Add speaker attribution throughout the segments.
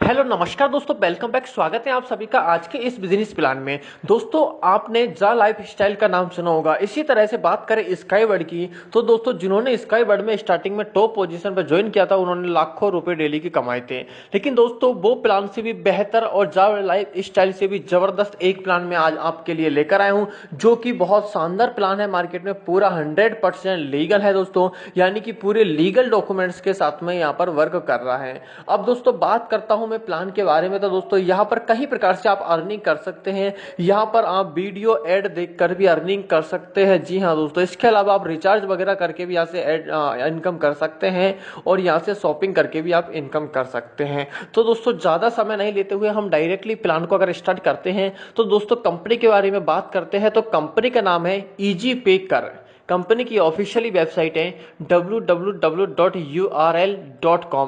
Speaker 1: Hello नमस्कार दोस्तों, welcome back. स्वागत है आप सभी का आज के इस बिजनेस प्लान में। दोस्तों आपने जा लाइफ स्टाइल का नाम सुना होगा। इसी तरह से बात करें स्काईवर्ड की तो दोस्तों जिन्होंने स्काईवर्ड में स्टार्टिंग में टॉप पोजीशन पर ज्वाइन किया था उन्होंने लाखों रुपए डेली की कमाए थे। लेकिन दोस्तों वो प्लान से भी बेहतर और जा लाइफ स्टाइल से भी जबरदस्त एक प्लान में आज आपके लिए लेकर आया हूँ, जो कि बहुत शानदार प्लान है। मार्केट में पूरा 100% लीगल है दोस्तों, यानी कि पूरे लीगल डॉक्यूमेंट्स के साथ में यहाँ पर वर्क कर रहा है। अब दोस्तों बात करता हूं मैं प्लान के बारे में, तो दोस्तों यहां पर कई प्रकार से आप अर्निंग कर सकते हैं। यहां पर आप वीडियो एड देखकर भी अर्निंग कर सकते हैं। जी हां दोस्तों, इसके अलावा आप रिचार्ज वगैरह करके भी यहां से इनकम कर सकते हैं और यहां से शॉपिंग करके भी आप इनकम कर सकते हैं। तो दोस्तों ज्यादा समय नहीं लेते हुए हम डायरेक्टली प्लान को अगर स्टार्ट करते हैं तो दोस्तों कंपनी के बारे में बात करते हैं। तो कंपनी का नाम है इजी पे कर। कंपनी की ऑफिशियली वेबसाइट है www.url.com।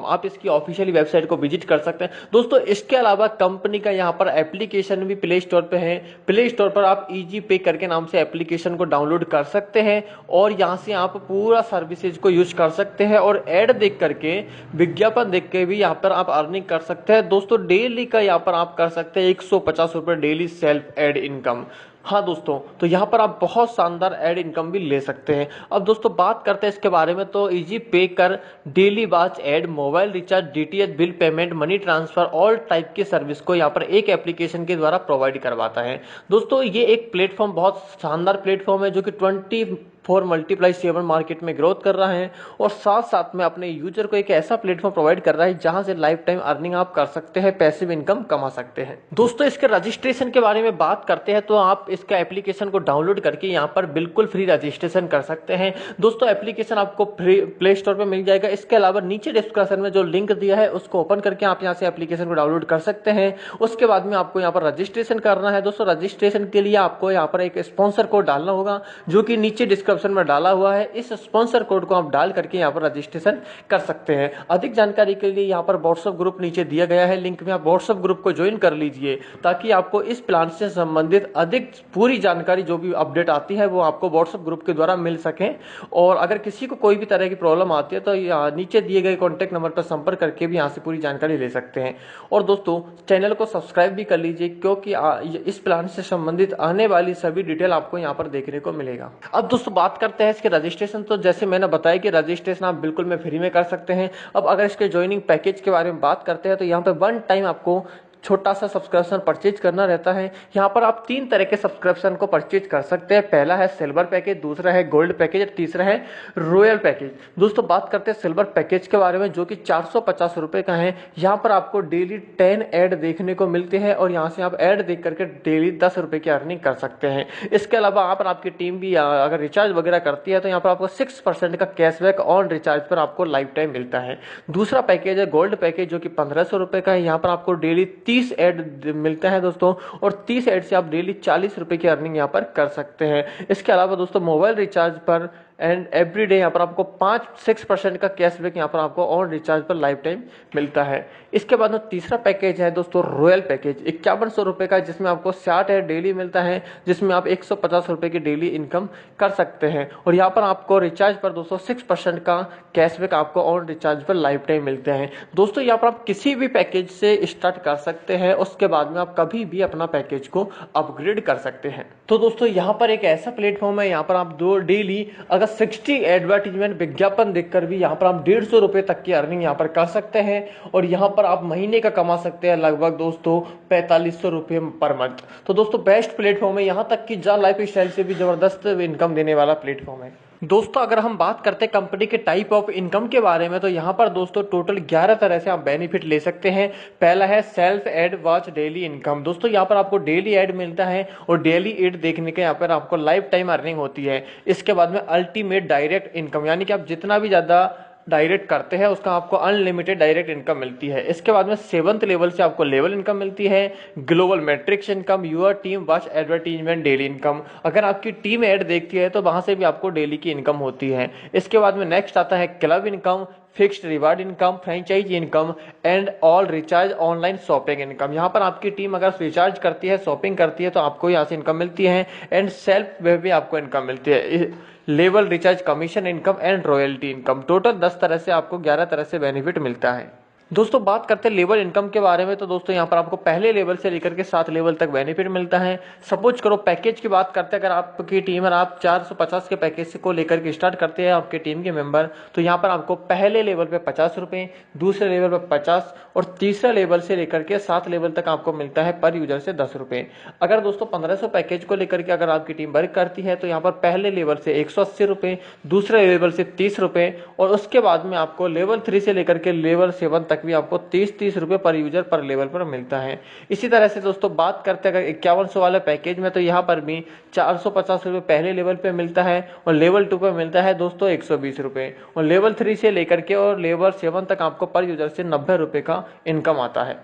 Speaker 1: आप इसकी ऑफिशियली वेबसाइट को विजिट कर सकते हैं दोस्तों। इसके अलावा कंपनी का यहाँ पर एप्लीकेशन भी प्ले स्टोर पे है। प्ले स्टोर पर आप इजी पे करके नाम से एप्लीकेशन को डाउनलोड कर सकते हैं और यहाँ से आप पूरा सर्विसेज को यूज कर सकते हैं और एड देख करके, विज्ञापन देख के भी यहाँ पर आप अर्निंग कर सकते हैं दोस्तों। डेली का यहाँ पर आप कर सकते हैं 150 रुपए डेली सेल्फ एड इनकम। हाँ दोस्तों, तो यहाँ पर आप बहुत शानदार एड इनकम भी ले सकते हैं। अब दोस्तों बात करते हैं इसके बारे में, तो इजी पे कर daily watch ad, mobile recharge, DTH bill payment, money transfer, all type की सर्विस को यहाँ पर एक एप्लीकेशन के द्वारा प्रोवाइड करवाता है दोस्तों। ये एक प्लेटफॉर्म, बहुत शानदार प्लेटफॉर्म है जो कि 24x7 मार्केट में ग्रोथ कर रहा है और साथ साथ में अपने यूजर को एक ऐसा प्लेटफॉर्म प्रोवाइड कर रहा है जहां से लाइफ टाइम अर्निंग आप कर सकते हैं, पैसिव इनकम कमा सकते हैं। दोस्तों इसके रजिस्ट्रेशन के बारे में बात करते हैं तो आप इसका एप्लीकेशन को डाउनलोड करके यहां पर बिल्कुल फ्री रजिस्ट्रेशन कर सकते हैं दोस्तों। एप्लीकेशन आपको फ्री प्ले स्टोर पर मिल जाएगा। इसके अलावा नीचे डिस्क्रिप्शन में जो लिंक दिया है उसको ओपन करके आप यहां से एप्लीकेशन को डाउनलोड कर सकते हैं। उसके बाद में आपको यहां पर रजिस्ट्रेशन करना है दोस्तों। रजिस्ट्रेशन के लिए आपको यहां पर एक स्पॉन्सर कोड डालना होगा जो कि नीचे डिस्क्रिप्शन में डाला हुआ है। इस स्पॉन्सर कोड को आप डाल करके यहाँ पर रजिस्ट्रेशन कर सकते हैं। अधिक जानकारी के लिए यहाँ पर व्हाट्सएप ग्रुप नीचे दिया गया है लिंक में, आप व्हाट्सएप ग्रुप को ज्वाइन कर लीजिए ताकि आपको इस प्लान से संबंधित अधिक पूरी जानकारी जो भी अपडेट आती है वो आपको व्हाट्सएप ग्रुप के द्वारा मिल सके। और अगर किसी को कोई भी तरह की प्रॉब्लम आती है तो नीचे दिए गए कॉन्टैक्ट नंबर पर संपर्क करके भी यहाँ से पूरी जानकारी ले सकते हैं। और दोस्तों चैनल को सब्सक्राइब भी कर लीजिए क्योंकि इस प्लान से संबंधित आने वाली सभी डिटेल आपको यहाँ पर देखने को मिलेगा। अब दोस्तों बात करते हैं इसके रजिस्ट्रेशन। तो जैसे मैंने बताया कि रजिस्ट्रेशन आप बिल्कुल में फ्री में कर सकते हैं। अब अगर इसके ज्वाइनिंग पैकेज के बारे में बात करते हैं तो यहाँ पे वन टाइम आपको छोटा सा सब्सक्रिप्शन परचेज करना रहता है। यहाँ पर आप 3 तरह के सब्सक्रिप्शन को परचेज कर सकते हैं। पहला है सिल्वर पैकेज, दूसरा है गोल्ड पैकेज और तीसरा है रॉयल पैकेज। दोस्तों बात करते हैं सिल्वर पैकेज के बारे में जो कि 450 रुपए का है। यहाँ पर आपको डेली 10 ऐड देखने को मिलते हैं और यहाँ से आप ऐड देख करके डेली 10 रुपए की अर्निंग कर सकते हैं। इसके अलावा यहाँ पर आपकी टीम भी अगर रिचार्ज वगैरह करती है तो यहाँ पर आपको 6% का कैशबैक ऑन रिचार्ज पर आपको लाइफ टाइम मिलता है। दूसरा पैकेज है गोल्ड पैकेज जो कि 1500 रुपए का है। यहाँ पर आपको डेली 30 ऐड मिलता है दोस्तों और 30 ऐड से आप डेली 40 रुपए की अर्निंग यहाँ पर कर सकते हैं। इसके अलावा दोस्तों मोबाइल रिचार्ज पर एंड एवरीडे यहाँ पर आपको 5-6% का कैशबैक यहाँ पर आपको ऑन रिचार्ज पर लाइफ टाइम मिलता है। इसके बाद में तीसरा पैकेज है दोस्तों रॉयल पैकेज 5100 रुपए का, जिसमें आपको 60 ऐड डेली मिलता है, जिसमें आप 150 रुपए की डेली इनकम कर सकते हैं। और यहाँ पर आपको रिचार्ज पर दोस्तों 6% का कैशबैक आपको ऑन रिचार्ज पर लाइफ टाइम मिलते हैं। दोस्तों यहाँ पर आप किसी भी पैकेज से स्टार्ट कर सकते हैं, उसके बाद में आप कभी भी अपना पैकेज को अपग्रेड कर सकते हैं। तो दोस्तों यहाँ पर एक ऐसा प्लेटफॉर्म है, यहाँ पर आप दो डेली अगर 60 एडवर्टीजमेंट विज्ञापन देखकर भी यहाँ पर आप 150 रुपए तक की अर्निंग यहाँ पर कर सकते हैं और यहाँ पर आप महीने का कमा सकते हैं लगभग दोस्तों 4500 रुपए पर मंथ। तो दोस्तों बेस्ट प्लेटफॉर्म है, यहाँ तक कि जा लाइफ स्टाइल से भी जबरदस्त इनकम देने वाला प्लेटफॉर्म है। दोस्तों अगर हम बात करते हैं कंपनी के टाइप ऑफ इनकम के बारे में तो यहाँ पर दोस्तों टोटल 11 तरह से आप बेनिफिट ले सकते हैं। पहला है self ad watch daily income. दोस्तों यहाँ पर आपको डेली एड मिलता है और डेली एड देखने के यहाँ पर आपको लाइफ टाइम अर्निंग होती है। इसके बाद में अल्टीमेट डायरेक्ट इनकम, यानी कि आप जितना भी ज्यादा डायरेक्ट करते हैं उसका आपको अनलिमिटेड डायरेक्ट इनकम मिलती है। इसके बाद में 7th लेवल से आपको लेवल इनकम मिलती है, global matrix income, your team watch advertisement daily income. अगर आपकी टीम ऐड देखती है तो वहां से भी आपको डेली की इनकम होती है। इसके बाद में नेक्स्ट आता है club income, fixed reward income, franchise income and all recharge online shopping income. यहाँ पर आपकी टीम अगर रिचार्ज करती है, शॉपिंग करती है तो आपको यहाँ से इनकम मिलती है एंड सेल्फ वे भी आपको इनकम मिलती है। Level recharge commission income and royalty income. Total 10 तरह से आपको 11 तरह से बेनिफिट मिलता है। दोस्तों बात करते हैं लेवल इनकम के बारे में। तो दोस्तों यहाँ पर आपको पहले लेवल से लेकर के 7 लेवल तक बेनिफिट मिलता है। सपोज करो पैकेज की बात करते हैं, अगर आपकी टीम है, आप 450 के पैकेज को लेकर के स्टार्ट करते हैं आपके टीम के मेंबर, तो यहाँ पर आपको पहले लेवल पे 50 रुपये, दूसरे लेवल पे 50 और तीसरा लेवल से लेकर के 7 लेवल तक आपको मिलता है पर यूजर से 10 रुपये। अगर दोस्तों 1500 पैकेज को लेकर के अगर आपकी टीम वर्क करती है तो यहाँ पर पहले लेवल से 180 रुपये, दूसरे लेवल से 30 रुपये और उसके बाद में आपको लेवल 3 से लेकर के लेवल 7 तक भी आपको 30 रुपए पर यूजर पर लेवल पर मिलता है। इसी तरह से दोस्तों बात करते हैं अगर 5100 वाले पैकेज में, तो यहाँ पर भी 450 रुपए पहले लेवल पे मिलता है और लेवल 2 पे मिलता है दोस्तों 120 रुपए और लेवल 3 से लेकर के और लेवल 7 तक आपको पर यूजर से 90 रुपए का इनकम आता है।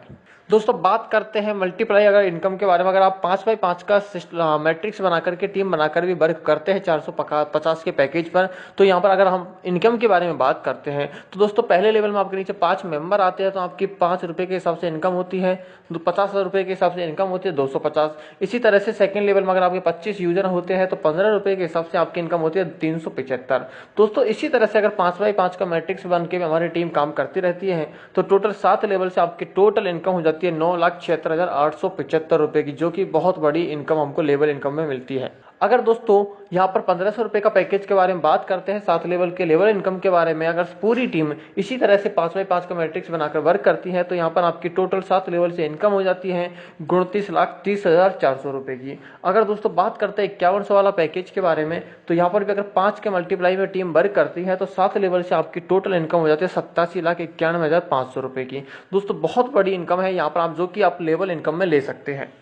Speaker 1: दोस्तों बात करते हैं मल्टीप्लाई अगर इनकम के बारे में। अगर आप 5x5 का मैट्रिक्स बनाकर के टीम बनाकर भी वर्क करते हैं 450 के पैकेज पर, तो यहाँ पर अगर हम इनकम के बारे में बात करते हैं तो दोस्तों पहले लेवल में आपके नीचे 5 मेंबर आते हैं तो आपकी 5 रुपये के हिसाब से इनकम होती है, 50 रुपये के हिसाब से इनकम होती है 250। इसी तरह से सेकंड लेवल में अगर आपके 25 यूजर होते हैं तो 15 रुपये के हिसाब से आपकी इनकम होती है 375। दोस्तों इसी तरह से अगर 5x5 का मैट्रिक्स बन के हमारी टीम काम करती रहती है तो टोटल 7 लेवल से आपकी टोटल इनकम हो जाती है 9,76,875 रुपए की, जो कि बहुत बड़ी इनकम हमको लेवल इनकम में मिलती है। अगर दोस्तों यहाँ पर 1500 रुपए का पैकेज के बारे में बात करते हैं 7 लेवल के लेवल इनकम के बारे में, अगर पूरी टीम इसी तरह से 5x5 का मैट्रिक्स बनाकर वर्क करती है तो यहाँ पर आपकी टोटल 7 लेवल से इनकम हो जाती है 29,30,400 रुपए की। अगर दोस्तों बात करते हैं 5100 वाला पैकेज के बारे में, तो यहाँ पर भी अगर 5 के मल्टीप्लाई में टीम वर्क करती है तो 7 लेवल से आपकी टोटल इनकम हो जाती है 87,91,500 रुपए की। दोस्तों बहुत बड़ी इनकम है यहाँ पर आप, जो कि आप लेवल इनकम में ले सकते हैं।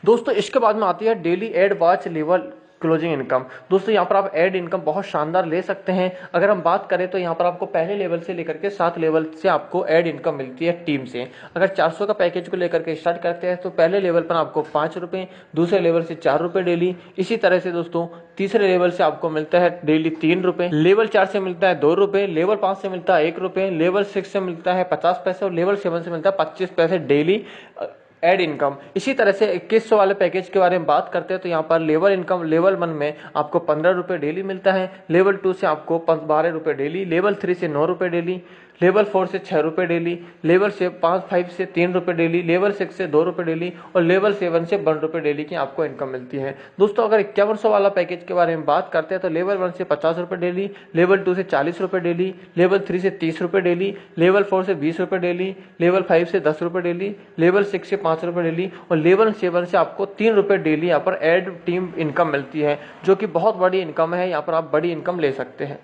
Speaker 1: दोस्तों इसके बाद में आती है daily ad watch level closing income. दोस्तों यहाँ पर आप एड इनकम बहुत शानदार ले सकते हैं। अगर हम बात करें तो यहाँ पर आपको पहले लेवल से लेकर के 7 लेवल से आपको एड इनकम मिलती है टीम से। अगर 400 का पैकेज को लेकर के स्टार्ट करते हैं तो पहले लेवल पर आपको 5 रुपये, दूसरे लेवल से 4 रुपये डेली। इसी तरह से दोस्तों तीसरे लेवल से आपको मिलता है डेली 3 रुपये, लेवल 4 से मिलता है 2 रुपये, लेवल 5 से मिलता है 1 रुपये, लेवल 6 से मिलता है 50 पैसे और लेवल 7 से मिलता है 25 पैसे डेली एड इनकम। इसी तरह से 2100 वाले पैकेज के बारे में बात करते हैं तो यहाँ पर लेवल इनकम लेवल 1 में आपको 15 रुपये डेली मिलता है, लेवल 2 से आपको 12 रुपये डेली, लेवल 3 से 9 रुपये डेली, लेवल 4 से 6 रुपये डेली, लेवल से 5 से 3 रुपये डेली, लेवल 6 से 2 रुपये डेली और लेवल 7 से 1 रुपये डेली की आपको इनकम मिलती है। दोस्तों अगर 5100 वाला पैकेज के बारे में बात करते हैं तो लेवल 1 से 50 रुपये डेली, लेवल 2 से 40 रुपये डेली, लेवल 3 से 30 रुपये डेली, लेवल 4 से 20 रुपये डेली, लेवल 5 से 10 रुपये डेली, लेवल 6 से 5 रुपये डेली और लेवल 7 से आपको 3 रुपये डेली यहाँ पर एड टीम इनकम मिलती है, जो कि बहुत बड़ी इनकम है। यहाँ पर आप बड़ी इनकम ले सकते हैं।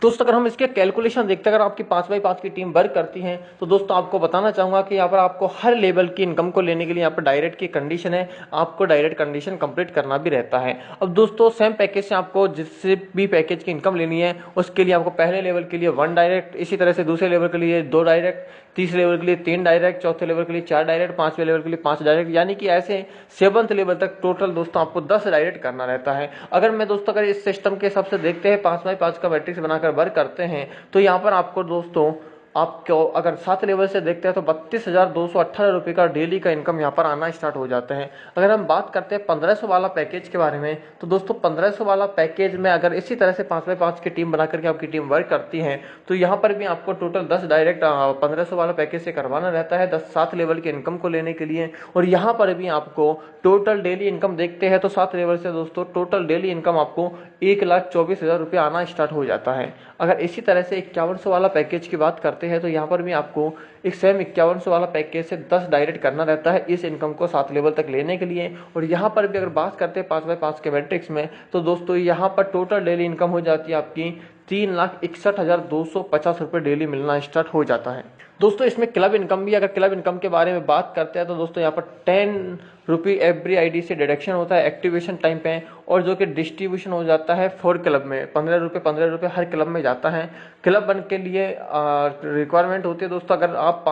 Speaker 1: दोस्तों अगर हम इसके कैलकुलेशन देखते हैं, अगर आपकी 5x5 की टीम वर्क करती है तो दोस्तों आपको बताना चाहूंगा कि यहाँ पर आपको हर लेवल की इनकम को लेने के लिए यहाँ पर डायरेक्ट की कंडीशन है, आपको डायरेक्ट कंडीशन कंप्लीट करना भी रहता है। अब दोस्तों सेम पैकेज से आपको जिससे भी पैकेज की इनकम लेनी है उसके लिए आपको पहले लेवल के लिए 1 डायरेक्ट, इसी तरह से दूसरे लेवल के लिए 2 डायरेक्ट, तीसरे लेवल के लिए 3 डायरेक्ट, चौथे लेवल के लिए 4 डायरेक्ट, 5वें लेवल के लिए 5 डायरेक्ट, यानी कि ऐसे 7th लेवल तक टोटल दोस्तों आपको 10 डायरेक्ट करना रहता है। अगर मैं दोस्तों अगर इस सिस्टम के हिसाब से देखते हैं 5x5 का मैट्रिक्स बनाकर वर्क करते हैं तो यहाँ पर आपको दोस्तों आपको अगर 7 लेवल से देखते हैं तो 32,218 रुपये का डेली का इनकम यहाँ पर आना स्टार्ट हो जाता है। अगर हम बात करते हैं 1500 वाला पैकेज के बारे में तो दोस्तों 1500 वाला पैकेज में अगर इसी तरह से 5x5 की टीम बना करके आपकी टीम वर्क करती है तो यहाँ पर भी आपको टोटल 10 डायरेक्ट 1500 वाला पैकेज से करवाना रहता है 7 लेवल की इनकम को लेने के लिए। और यहाँ पर भी आपको टोटल डेली इनकम देखते हैं तो 7 लेवल से दोस्तों टोटल डेली इनकम आपको 1,24,000 रुपये आना स्टार्ट हो जाता है। अगर इसी तरह से 5100 वाला पैकेज की बात करते हैं तो यहाँ पर भी आपको एक सेम 5100 वाला पैकेज से 10 डायरेक्ट करना रहता है इस इनकम को 7 लेवल तक लेने के लिए। और यहाँ पर भी अगर बात करते हैं 5x5 के मैट्रिक्स में तो दोस्तों यहाँ पर टोटल डेली इनकम हो जाती है आपकी 3,61,250 रुपये डेली मिलना स्टार्ट हो जाता है। दोस्तों इसमें क्लब इनकम भी, अगर क्लब इनकम के बारे में बात करते हैं तो दोस्तों यहाँ पर 10 रुपये एवरी आईडी से डिडक्शन होता है एक्टिवेशन टाइम पे, और जो कि डिस्ट्रीब्यूशन हो जाता है 4 क्लब में 15 रुपये हर क्लब में जाता है। क्लब बन के लिए रिक्वायरमेंट होती है दोस्तों, अगर आप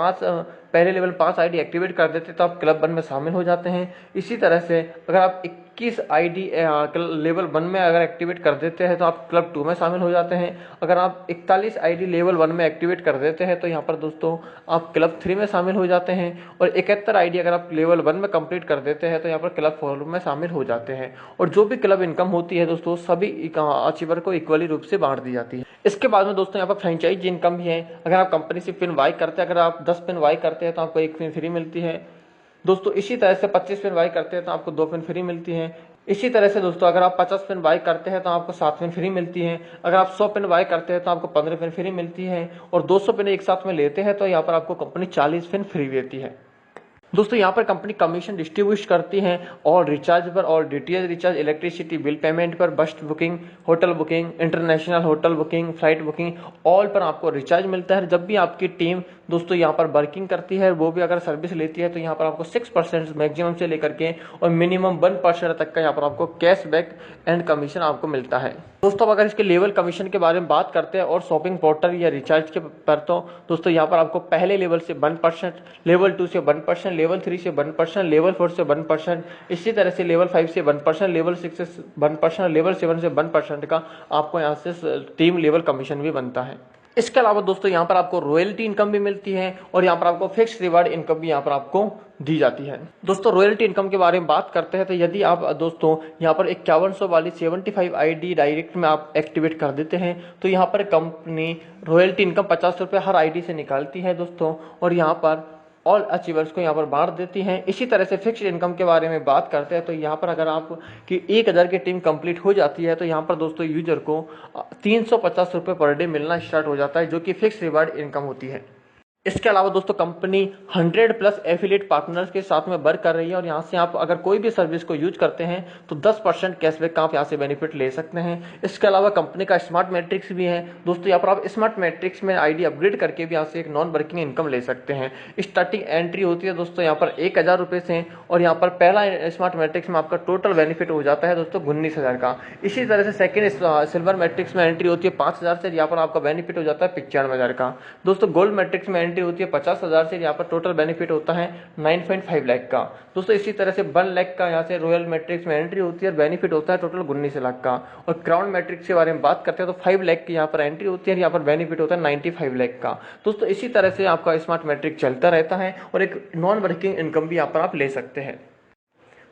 Speaker 1: पहले लेवल 5 आईडी एक्टिवेट कर देते तो आप क्लब 1 में शामिल हो जाते हैं। इसी तरह से अगर आप 21 आईडी लेवल 1 में अगर एक्टिवेट कर देते हैं तो आप क्लब 2 में शामिल हो जाते हैं। अगर आप 41 आईडी लेवल 1 में एक्टिवेट कर देते हैं तो यहाँ पर दोस्तों आप क्लब 3 में शामिल हो जाते हैं। और 71 आईडी अगर आप लेवल 1 में कंप्लीट कर देते हैं तो यहाँ पर क्लब 4 में शामिल हो जाते हैं। और जो भी क्लब इनकम होती है दोस्तों सभी अचीवर को इक्वली रूप से बांट दी जाती है। इसके बाद में दोस्तों यहाँ पर फ्रेंचाइज इनकम भी है। अगर आप कंपनी से पिन बाई करते हैं, अगर आप 10 पिन बाई करते हैं तो आपको 1 पिन फ्री मिलती है दोस्तों। इसी तरह से 25 पिन बाई करते हैं तो आपको 2 पिन फ्री मिलती है। इसी तरह से दोस्तों अगर आप 50 पिन बाई करते हैं तो आपको 7 पिन फ्री मिलती है। अगर आप 100 पिन बाई करते हैं तो आपको 15 पिन फ्री मिलती है। और 200 पिन एक साथ में लेते हैं तो यहाँ पर आपको कंपनी 40 पिन फ्री देती है दोस्तों। यहाँ पर कंपनी कमीशन डिस्ट्रीब्यूट करती है और रिचार्ज पर, और DTH recharge, electricity bill payment पर, बस booking, hotel booking, international hotel booking, flight booking, all पर आपको रिचार्ज मिलता है। जब भी आपकी टीम दोस्तों यहाँ पर वर्किंग करती है, वो भी अगर सर्विस लेती है तो यहाँ पर आपको 6% मैक्सिमम से लेकर के और मिनिमम 1% तक का यहाँ पर आपको कैशबैक एंड कमीशन आपको मिलता है दोस्तों। अब अगर इसके लेवल कमीशन के बारे में बात करते हैं और शॉपिंग पोर्टल या रिचार्ज के पर, तो दोस्तों यहाँ पर आपको पहले लेवल से 1%, लेवल 2 से 1%, लेवल 3 से 1%, लेवल 4 से 1%, इसी तरह से लेवल 5 से 1%, लेवल 6 से 1%, लेवल 7 से 1% का आपको यहाँ से टीम लेवल कमीशन भी बनता है। इसके अलावा दोस्तों यहाँ पर आपको रॉयल्टी इनकम भी मिलती है और यहाँ पर आपको फिक्स रिवार्ड इनकम भी यहाँ पर आपको दी जाती है दोस्तों। रॉयल्टी इनकम के बारे में बात करते हैं तो यदि आप दोस्तों यहाँ पर 5100 वाली 75 आईडी डायरेक्ट में आप एक्टिवेट कर देते हैं तो यहाँ पर कंपनी रॉयल्टी इनकम 50 रुपये हर आईडी से निकालती है दोस्तों, और यहाँ पर ऑल अचीवर्स को यहाँ पर बांट देती हैं। इसी तरह से फिक्स्ड इनकम के बारे में बात करते हैं तो यहाँ पर अगर आप की 1000 की टीम कंप्लीट हो जाती है तो यहाँ पर दोस्तों यूजर को 350 रुपये पर डे मिलना स्टार्ट हो जाता है, जो कि फिक्स रिवार्ड इनकम होती है। इसके अलावा दोस्तों कंपनी 100+ एफिलिएट पार्टनर्स के साथ में वर्क कर रही है और यहाँ से आप अगर कोई भी सर्विस को यूज करते हैं तो 10% कैशबैक का आप यहाँ से बेनिफिट ले सकते हैं। इसके अलावा कंपनी का स्मार्ट मैट्रिक्स भी है दोस्तों। यहाँ पर आप स्मार्ट मैट्रिक्स में आईडी अपग्रेड करके भी यहाँ से एक नॉन वर्किंग इनकम ले सकते हैं। स्टार्टिंग एंट्री होती है दोस्तों यहाँ पर 1000 रुपये से, और यहाँ पर पहला स्मार्ट मैट्रिक्स में आपका टोटल बेनिफिट हो जाता है दोस्तों 19,000 का। इसी तरह से सेकेंड सिल्वर मैट्रिक्स में एंट्री होती है 5000 से, यहाँ पर आपका बेनिफिट हो जाता है 95,000 का दोस्तों। गोल्ड मैट्रिक्स में होती है 50,000 से, यहाँ पर टोटल बेनिफिट होता है 9.5 लाख का दोस्तों। इसी तरह से 1 लाख का यहाँ से रॉयल मैट्रिक्स में एंट्री होती है और बेनिफिट होता है टोटल 19 लाख का। और क्राउन मैट्रिक्स के बारे में बात करते हैं तो 5 लाख की यहाँ पर एंट्री होती है और यहाँ पर बेनिफिट होता है 95 लाख का दोस्तों। इसी तरह से आपका स्मार्ट मैट्रिक चलता रहता है और एक नॉन वर्किंग इनकम भी यहाँ पर आप ले सकते हैं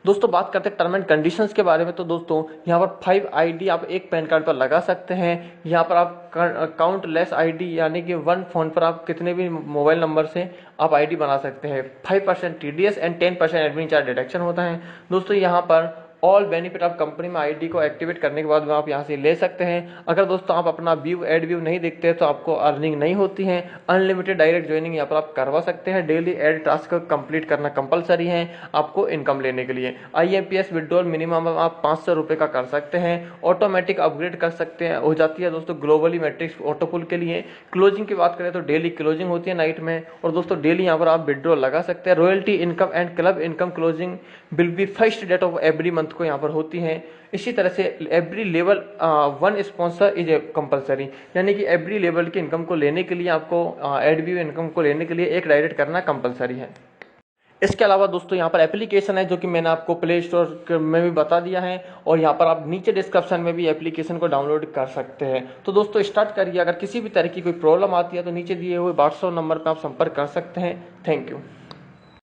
Speaker 1: दोस्तों। बात करते हैं टर्म एंड कंडीशंस के बारे में तो दोस्तों यहाँ पर 5 आईडी आप एक पैन कार्ड पर लगा सकते हैं। यहाँ पर आप काउंटलेस आईडी यानी कि 1 फोन पर आप कितने भी मोबाइल नंबर से आप आईडी बना सकते हैं। 5% TDS and 10% admin charge deduction होता है दोस्तों। यहाँ पर ऑल बेनिफिट आप कंपनी में आईडी को एक्टिवेट करने के बाद में आप यहाँ से ले सकते हैं। अगर दोस्तों आप अपना व्यू एड व्यू नहीं देखते तो आपको अर्निंग नहीं होती है। अनलिमिटेड डायरेक्ट ज्वाइनिंग यहाँ पर आप करवा सकते हैं। डेली एड टास्क कंप्लीट करना कंपलसरी है आपको इनकम लेने के लिए। IMPS विड्रॉल मिनिमम आप 500 रुपये का कर सकते हैं। ऑटोमेटिक अपग्रेड कर सकते हैं हो जाती है दोस्तों ग्लोबली मैट्रिक्स ऑटोपुल के लिए। क्लोजिंग की बात करें तो डेली क्लोजिंग होती है नाइट में, और दोस्तों डेली यहाँ पर आप विड्रॉल लगा सकते हैं। Royalty income and club income closing will be first date of every month को यहाँ पर होती है। इसी तरह से every level 1 sponsor is compulsory, यानी कि एवरी लेवल की इनकम को लेने के लिए आपको एड व्यू इनकम को लेने के लिए एक डायरेक्ट करना कंपलसरी है। इसके अलावा दोस्तों यहाँ पर एप्लीकेशन है जो कि मैंने आपको प्ले स्टोर में भी बता दिया है, और यहाँ पर आप नीचे डिस्क्रिप्शन में भी एप्लीकेशन को डाउनलोड कर सकते हैं। तो दोस्तों स्टार्ट करिए। अगर किसी भी तरह की कोई प्रॉब्लम आती है तो नीचे दिए हुए WhatsApp नंबर पर आप संपर्क कर सकते हैं। Thank you.